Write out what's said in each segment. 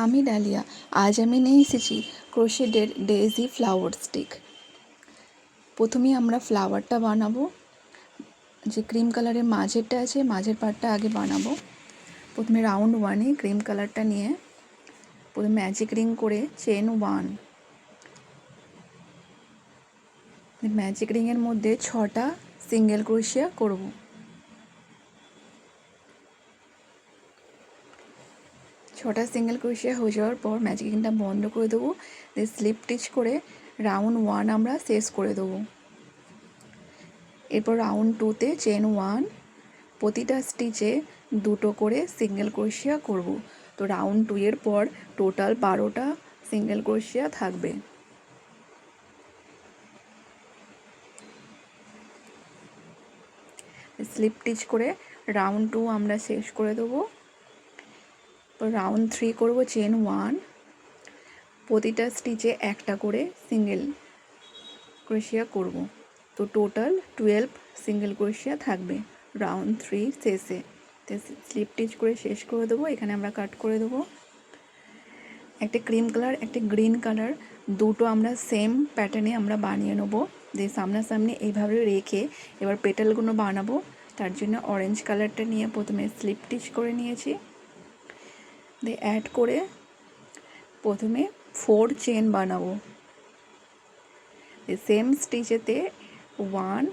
আমি ডালিয়া। আজ আমি নিয়ে এসেছি ক্রোশেটের ডেইজি ফ্লাওয়ার স্টিক। প্রথমেই আমরা ফ্লাওয়ারটা বানাবো। যে ক্রিম কালারের মাঝেরটা আছে, মাঝের পার্টটা আগে বানাবো। প্রথমে রাউন্ড ওয়ানে ক্রিম কালারটা নিয়ে প্রথমে ম্যাজিক রিং করে চেন ওয়ান, ম্যাজিক রিংয়ের মধ্যে 6টা সিঙ্গেল ক্রোশিয়া করব। ছটা সিঙ্গেল ক্রোশিয়া হয়ে যাওয়ার পর ম্যাজিক রিংটা বন্ধ করে দেবো। দিয়ে স্লিপ স্টিচ করে রাউন্ড ওয়ান আমরা শেষ করে দেবো। এরপর রাউন্ড টুতে চেন ওয়ান, প্রতিটা স্টিচে 2টো করে সিঙ্গেল ক্রোশিয়া করব। তো রাউন্ড টু এর পর টোটাল 12টা সিঙ্গেল ক্রোশিয়া থাকবে। স্লিপ স্টিচ করে রাউন্ড টু আমরা শেষ করে দেবো। তো রাউন্ড থ্রি করব চেন ওয়ান, প্রতিটা স্টিচে একটা করে সিঙ্গেল ক্রোশিয়া করব। তো টোটাল 12 সিঙ্গেল ক্রোশিয়া থাকবে রাউন্ড থ্রি শেষে। তো স্লিপ স্টিচ করে শেষ করে দেবো। এখানে আমরা কাট করে দেবো। একটা ক্রিম কালার, একটা গ্রিন কালার, দুটো আমরা সেম প্যাটার্নে আমরা বানিয়ে নেবো। যে সামনাসামনি এইভাবে রেখে এবার পেটালগুলো বানাবো। তার জন্য অরেঞ্জ কালারটা নিয়ে প্রথমে স্লিপ স্টিচ করে নিয়েছি। দিয়ে অ্যাড করে প্রথমে 4 চেন বানাবো। সেম স্টিচেতে 1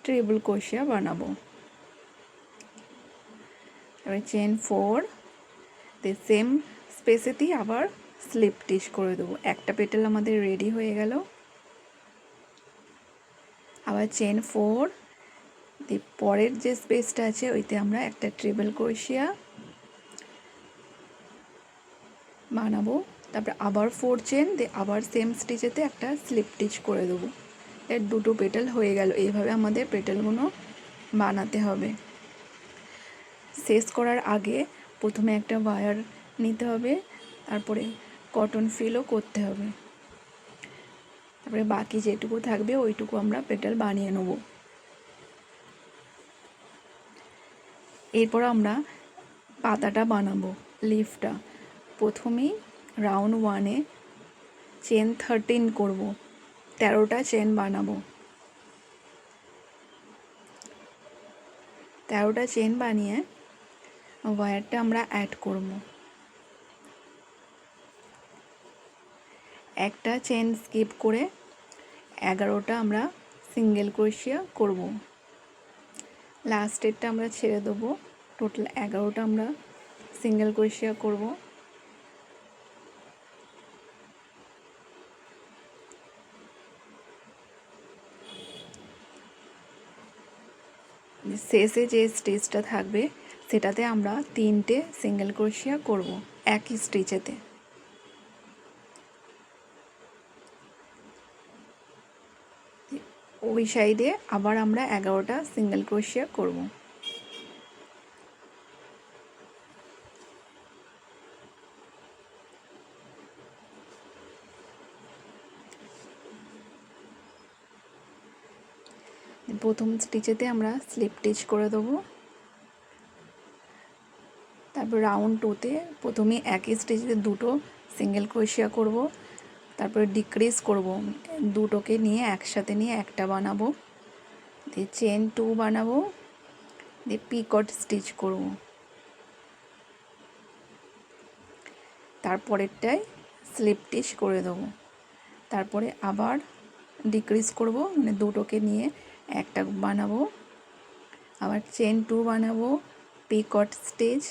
ট্রিপল ক্রোশিয়া বানাবো। এবার চেন 4, দিয়ে সেম স্পেসেতেই আবার স্লিপ স্টিচ করে দেবো। একটা পেটাল আমাদের রেডি হয়ে গেল। আবার চেন 4, দিয়ে পরের যে স্পেসটা আছে ওইতে আমরা একটা ট্রিপল ক্রোশিয়া বানাবো। তারপরে আবার 4 চেন, দিয়ে আবার সেম স্টিচেতে একটা স্লিপ স্টিচ করে দেবো। এর 2টো পেটাল হয়ে গেল। এইভাবে আমাদের পেটালগুলো বানাতে হবে। শেষ করার আগে প্রথমে একটা ওয়্যার নিতে হবে, তারপরে কটন ফিলও করতে হবে। তারপরে বাকি যেটুকু থাকবে ওইটুকু আমরা পেটাল বানিয়ে নেব। এরপর আমরা পাতাটা বানাবো, লিফটা। প্রথমেই রাউন্ড ওয়ানে চেন 13 করব, 13টা চেন বানাবো। 13টা চেন বানিয়ে ওয়্যারটা আমরা অ্যাড করব। একটা চেন স্কিপ করে 11টা আমরা সিঙ্গেল ক্রোশিয়া করব। লাস্টেরটা আমরা ছেড়ে দেবো। টোটাল 11টা আমরা সিঙ্গেল ক্রোশিয়া করব। শেষে যে স্টিচটা থাকবে সেটাতে আমরা 3টে সিঙ্গেল ক্রোশিয়া করব একই স্টিচেতে। ওই সাইডে আবার আমরা 11টা সিঙ্গেল ক্রোশিয়া করব। প্রথম স্টিচেতে আমরা স্লিপ স্টিচ করে দেবো। তারপর রাউন্ড টুতে প্রথমে একই স্টিচেতে 2টো সিঙ্গেল ক্রোশিয়া করব। তারপরে ডিক্রিজ করব, দুটোকে নিয়ে একসাথে নিয়ে একটা বানাবো। দিয়ে চেন 2 বানাবো, দিয়ে পিকট স্টিচ করব। তারপরেরটায় স্লিপ স্টিচ করে দেবো। তারপরে আবার ডিক্রিজ করব, মানে দুটোকে নিয়ে একটা বানাবো। আবার চেন 2 বানাবো, পিকট স্টিচ,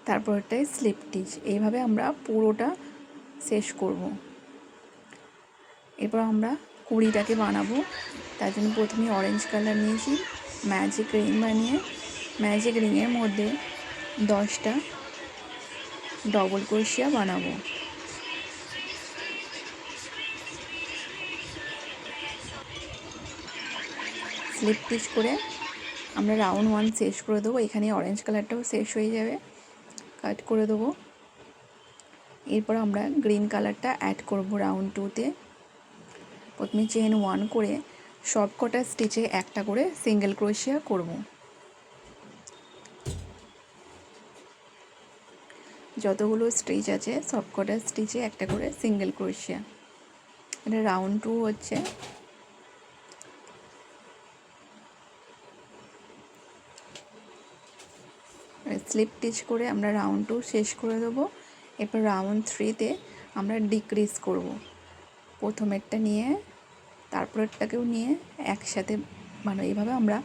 তারপরটায় স্লিপ স্টিচ। এইভাবে আমরা পুরোটা শেষ করব। এরপর আমরা কুড়িটাকে বানাবো। তার জন্য প্রথমে অরেঞ্জ কালার নিয়েছি, ম্যাজিক রিং বানিয়ে ম্যাজিক রিংয়ের মধ্যে 10টা ডবল ক্রোশিয়া বানাবো। স্লিপ স্টিচ করে আমরা রাউন্ড ওয়ান শেষ করে দেবো। এখানে অরেঞ্জ কালারটাও শেষ হয়ে যাবে, কাট করে দেবো। এরপর আমরা গ্রিন কালারটা অ্যাড করব রাউন্ড টুতে। প্রথমে চেন 1 করে সব কটা স্টিচে একটা করে সিঙ্গেল ক্রোশিয়া করব। যতগুলো স্টিচ আছে সবকটা স্টিচে একটা করে সিঙ্গেল ক্রোশিয়া। এটা রাউন্ড 2 হচ্ছে। স্লিপ স্টিচ করে আমরা রাউন্ড 2 শেষ করে দেবো। এরপর রাউন্ড 3তে আমরা ডিক্রিজ করব। প্রথমেরটা নিয়ে তারপরেরটাকেও নিয়ে একসাথে, মানে এইভাবে আমরা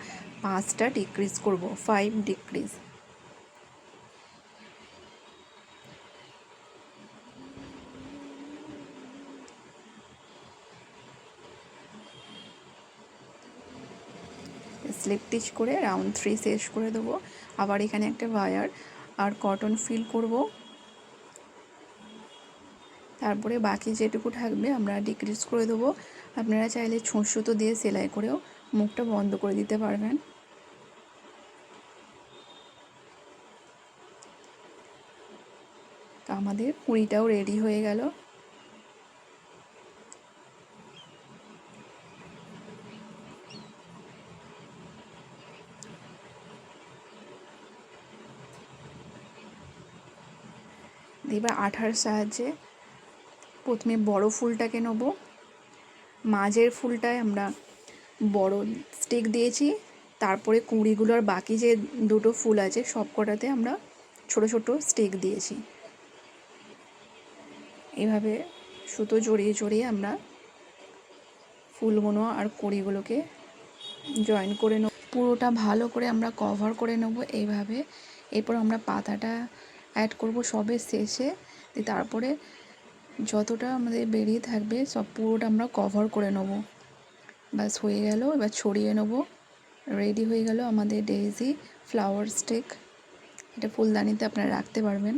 5টা ডিক্রিজ করব, 5 ডিক্রিজ। স্লিপ স্টিচ করে রাউন্ড 3 শেষ করে দেবো। আবার এখানে একটা ওয়্যার আর কটন ফিল করব। তারপরে বাকি যেটুকু থাকবে আমরা ডিক্রিজ করে দেবো। আপনারা চাইলে ছুঁচ সুতো দিয়ে সেলাই করেও মুখটা বন্ধ করে দিতে পারবেন। তো আমাদের কুড়িটাও রেডি হয়ে গেল। এবার আঠার সাহায্যে প্রথমে বড় ফুলটাকে নেব। মাঝের ফুলটায় আমরা বড় স্টিক দিয়েছি, তারপরে কুঁড়িগুলোর বাকি যে দুটো ফুল আছে সব কটাতে আমরা ছোট ছোট স্টিক দিয়েছি। এভাবে সুতো জড়িয়ে জড়িয়ে আমরা ফুলগুলো আর কুঁড়িগুলোকে জয়েন করে নেব। পুরোটা ভালো করে আমরা কভার করে নেব এইভাবে। এরপর আমরা পাতাটা অ্যাড করব সবের শেষে। তারপরে যতটা আমাদের বেরিয়ে থাকবে সব পুরোটা আমরা কভার করে নেব। ব্যাস হয়ে গেল। এবার ছড়িয়ে নেব। রেডি হয়ে গেল আমাদের ডেইজি ফ্লাওয়ার স্টিক। এটা ফুলদানিতে আপনারা রাখতে পারবেন।